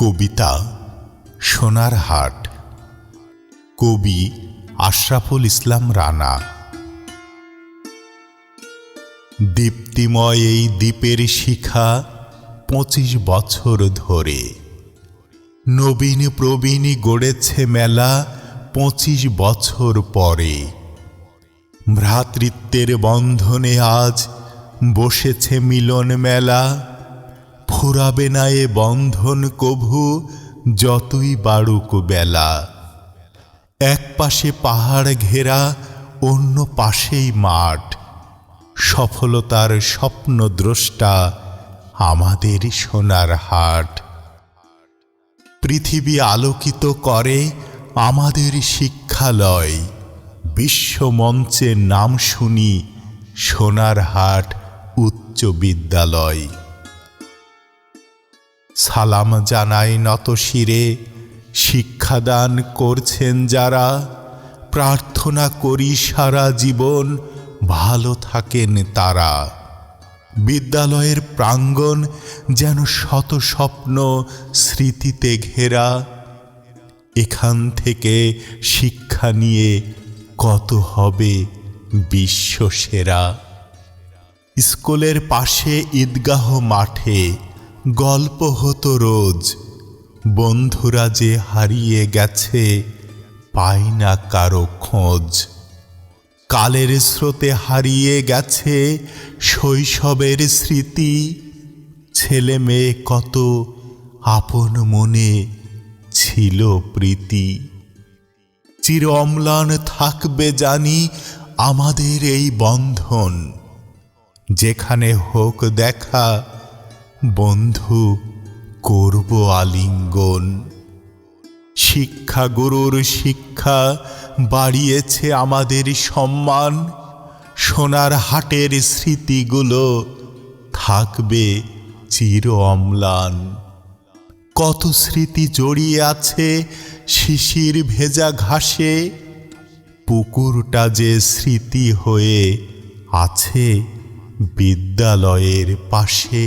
কবিতা সোনার হাট। কবি আশরাফুল ইসলাম রানা। দীপ্তিময় এই দ্বীপের শিখা 25 বছর ধরে, নবীন প্রবীণ গড়েছে মেলা 25 বছর পরে। ভ্রাতৃত্বের বন্ধনে আজ বসেছে মিলন মেলা, ফুরাবে না এ বন্ধন কভু যতই বাড়ুক বেলা। এক পাশে পাহাড় ঘেরা, অন্য পাশেই মাঠ, সফলতার স্বপ্নদ্রষ্টা আমাদের সোনার হাট। পৃথিবী আলোকিত করে আমাদের শিক্ষালয়, বিশ্বমঞ্চে নাম শুনি সোনার হাট উচ্চ বিদ্যালয়। সালাম জানাই নত শিরে শিক্ষাদান করছেন যারা, প্রার্থনা করি সারা জীবন ভালো থাকেন তারা। বিদ্যালয়ের প্রাঙ্গণ যেন শত স্বপ্ন স্মৃতিতে ঘেরা, এখান থেকে শিক্ষা নিয়ে কত হবে বিশ্বসেরা। স্কুলের পাশে ঈদগাহ মাঠে গল্প হতো রোজ, বন্ধুরা যে হারিয়ে গেছে পায় না কারো খোঁজ। কালের স্রোতে হারিয়ে গেছে শৈশবের স্মৃতি, ছেলে মেয়ে কত আপন মনে ছিল প্রীতি। চির অম্লান থাকবে জানি আমাদের এই বন্ধন, যেখানে হোক দেখা বন্ধু করব আলিঙ্গন। শিক্ষা গুরুর শিক্ষা বাড়িয়েছে আমাদের সম্মান, সোনার হাটের স্মৃতিগুলো থাকবে চির অম্লান। কত স্মৃতি জড়িয়ে আছে শিশির ভেজা ঘাসে, পুকুরটা যে স্মৃতি হয়ে আছে বিদ্যালয়ের পাশে।